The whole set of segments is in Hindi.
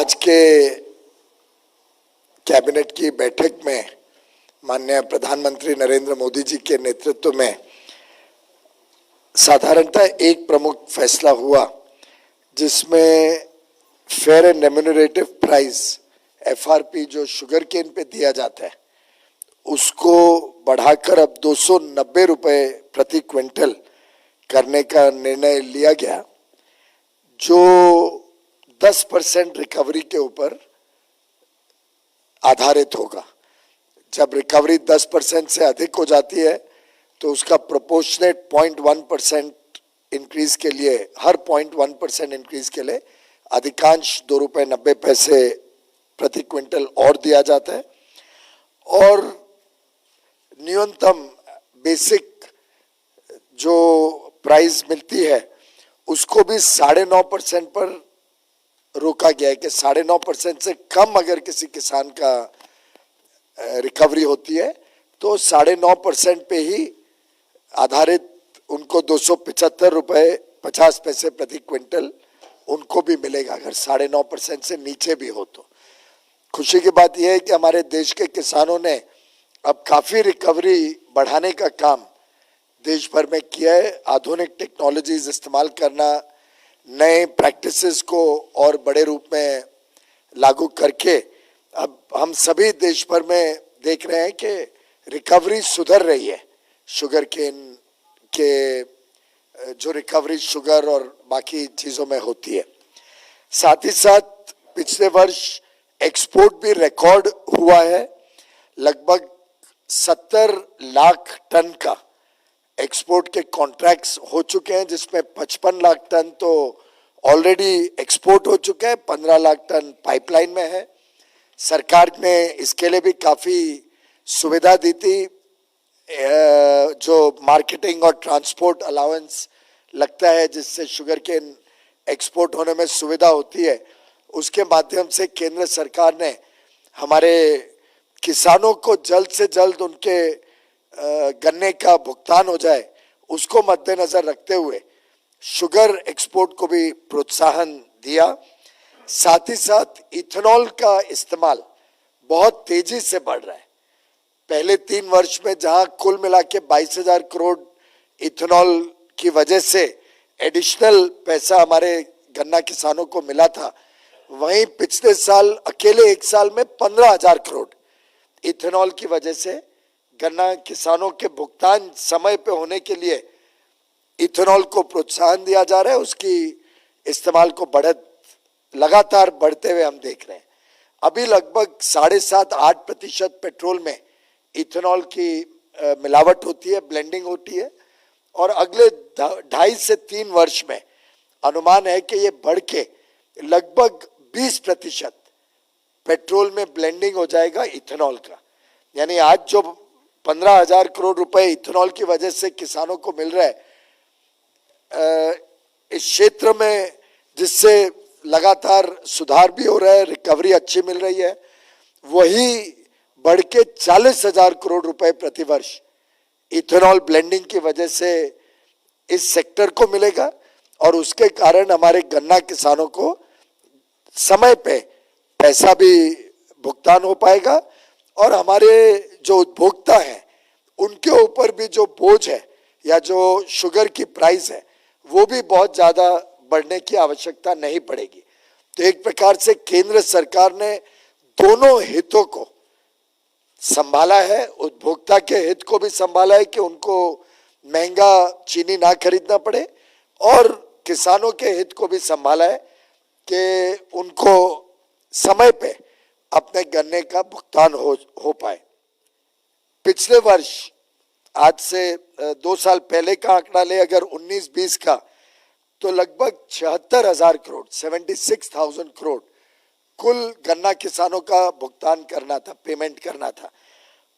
आज के कैबिनेट की बैठक में माननीय प्रधानमंत्री नरेंद्र मोदी जी के नेतृत्व में साधारणतः एक प्रमुख फैसला हुआ, जिसमें fair and remunerative price FRP जो शुगर केन पे दिया जाता है उसको बढ़ाकर अब 290 रुपए प्रति क्विंटल करने का निर्णय लिया गया, जो 10% रिकवरी के ऊपर आधारित होगा। जब रिकवरी 10% से अधिक हो जाती है तो उसका प्रोपोर्शनेट 0.1% इंक्रीज के लिए, हर 0.1% इंक्रीज के लिए अधिकांश 2 रुपये 90 पैसे प्रति क्विंटल और दिया जाता है, और न्यूनतम बेसिक जो प्राइस मिलती है उसको भी 9.5% पर रोका गया है कि 9.5% से कम अगर किसी किसान का रिकवरी होती है तो 9.5% पे ही आधारित उनको 275 रुपये 50 पैसे प्रति क्विंटल उनको भी मिलेगा, अगर 9.5% से नीचे भी हो तो। खुशी की बात यह है कि हमारे देश के किसानों ने अब काफी रिकवरी बढ़ाने का काम देश भर में किया है। आधुनिक टेक्नोलॉजीज इस्तेमाल करना, नए प्रैक्टिसेस को और बड़े रूप में लागू करके अब हम सभी देश भर में देख रहे हैं कि रिकवरी सुधर रही है। शुगर केन के जो रिकवरी शुगर और बाकी चीज़ों में होती है। साथ ही साथ पिछले वर्ष एक्सपोर्ट भी रिकॉर्ड हुआ है, लगभग 70 लाख टन का एक्सपोर्ट के कॉन्ट्रैक्ट्स हो चुके हैं, जिसमें 55 लाख टन तो ऑलरेडी एक्सपोर्ट हो चुके हैं, 15 लाख टन पाइपलाइन में है। सरकार ने इसके लिए भी काफ़ी सुविधा दी थी, जो मार्केटिंग और ट्रांसपोर्ट अलाउंस लगता है जिससे शुगर केन एक्सपोर्ट होने में सुविधा होती है, उसके माध्यम से केंद्र सरकार ने हमारे किसानों को जल्द से जल्द उनके गन्ने का भुगतान हो जाए, उसको मद्देनजर रखते हुए शुगर एक्सपोर्ट को भी प्रोत्साहन दिया। साथ ही साथ इथेनॉल का इस्तेमाल बहुत तेजी से बढ़ रहा है। पहले 3 वर्ष में जहां कुल मिला के 22,000 करोड़ इथेनॉल की वजह से एडिशनल पैसा हमारे गन्ना किसानों को मिला था, वहीं पिछले साल अकेले 1 साल में 15,000 करोड़ इथेनॉल की वजह से गन्ना किसानों के भुगतान समय पे होने के लिए इथेनॉल को प्रोत्साहन दिया जा रहा है। उसकी इस्तेमाल को लगातार बढ़ते हुए हम देख रहे हैं। अभी लगभग 7.5-8% पेट्रोल में इथेनॉल की मिलावट होती है, ब्लेंडिंग होती है, और अगले 2.5 से 3 वर्ष में अनुमान है कि ये बढ़ के लगभग 20% पेट्रोल में ब्लेंडिंग हो जाएगा इथेनॉल का। यानी आज जो 15,000 करोड़ रुपए इथेनॉल की वजह से किसानों को मिल रहा है इस क्षेत्र में, जिससे लगातार सुधार भी हो रहा है, रिकवरी अच्छी मिल रही है, वही बढ़ के 40,000 करोड़ रुपए प्रतिवर्ष इथेनॉल ब्लेंडिंग की वजह से इस सेक्टर को मिलेगा, और उसके कारण हमारे गन्ना किसानों को समय पे पैसा भी भुगतान हो पाएगा, और हमारे जो उपभोक्ता हैं उनके ऊपर भी जो बोझ है या जो शुगर की प्राइस है वो भी बहुत ज़्यादा बढ़ने की आवश्यकता नहीं पड़ेगी। तो एक प्रकार से केंद्र सरकार ने दोनों हितों को संभाला है, उपभोक्ता के हित को भी संभाला है कि उनको महंगा चीनी ना खरीदना पड़े, और किसानों के हित को भी संभाला है कि उनको समय पे अपने गन्ने का भुगतान हो पाए। पिछले वर्ष, आज से 2 साल पहले का आंकड़ा ले अगर 19-20 का, तो लगभग 76,000 करोड़ 76,000 करोड़ कुल गन्ना किसानों का भुगतान करना था, पेमेंट करना था।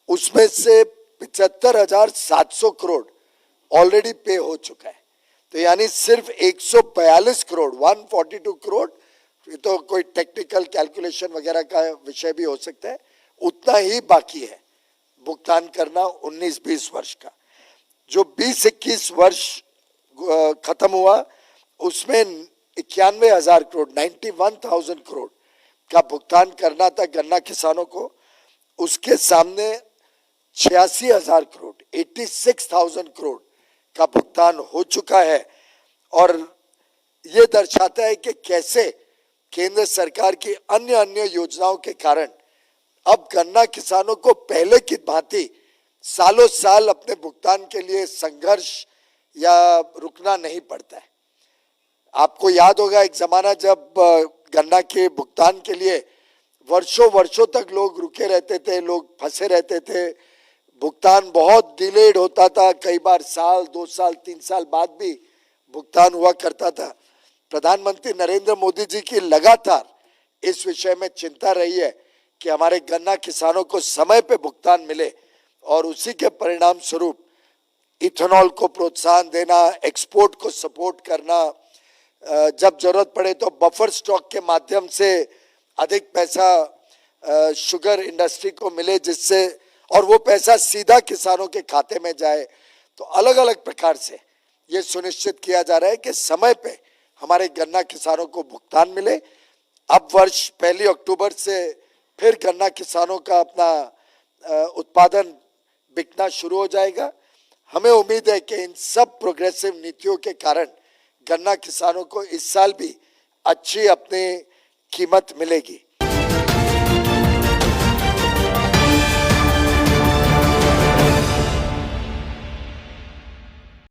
उसमें से 75,700 करोड़ ऑलरेडी पे हो चुका है। तो यानी सिर्फ 142 करोड़ 142 करोड़, ये तो कोई टेक्निकल कैलकुलेशन वगैरह का विषय भी हो सकता है, उतना ही बाकी है भुगतान करना 19-20 वर्ष का। जो 20-21 वर्ष खत्म हुआ उसमें 91,000 करोड़ 91,000 करोड़ का भुगतान करना था गन्ना किसानों को, उसके सामने 86,000 करोड़ 86,000 करोड़ का भुगतान हो चुका है। और ये दर्शाता है कि कैसे केंद्र सरकार की अन्य अन्य योजनाओं के कारण अब गन्ना किसानों को पहले की भांति सालों साल अपने भुगतान के लिए संघर्ष या रुकना नहीं पड़ता है। आपको याद होगा एक जमाना जब गन्ना के भुगतान के लिए वर्षों वर्षों तक लोग रुके रहते थे, लोग फंसे रहते थे, भुगतान बहुत डिलेड होता था, कई बार साल 2 साल 3 साल बाद भी भुगतान हुआ करता था। प्रधानमंत्री नरेंद्र मोदी जी की लगातार इस विषय में चिंता रही है कि हमारे गन्ना किसानों को समय पे भुगतान मिले और उसी के परिणाम स्वरूप इथेनॉल को प्रोत्साहन देना, एक्सपोर्ट को सपोर्ट करना, जब जरूरत पड़े तो बफर स्टॉक के माध्यम से अधिक पैसा शुगर इंडस्ट्री को मिले, जिससे और वो पैसा सीधा किसानों के खाते में जाए। तो अलग अलग प्रकार से ये सुनिश्चित किया जा रहा है कि समय पे हमारे गन्ना किसानों को भुगतान मिले। अब वर्ष 1 अक्टूबर से फिर गन्ना किसानों का अपना उत्पादन बिकना शुरू हो जाएगा। हमें उम्मीद है कि इन सब प्रोग्रेसिव नीतियों के कारण गन्ना किसानों को इस साल भी अच्छी अपनी कीमत मिलेगी।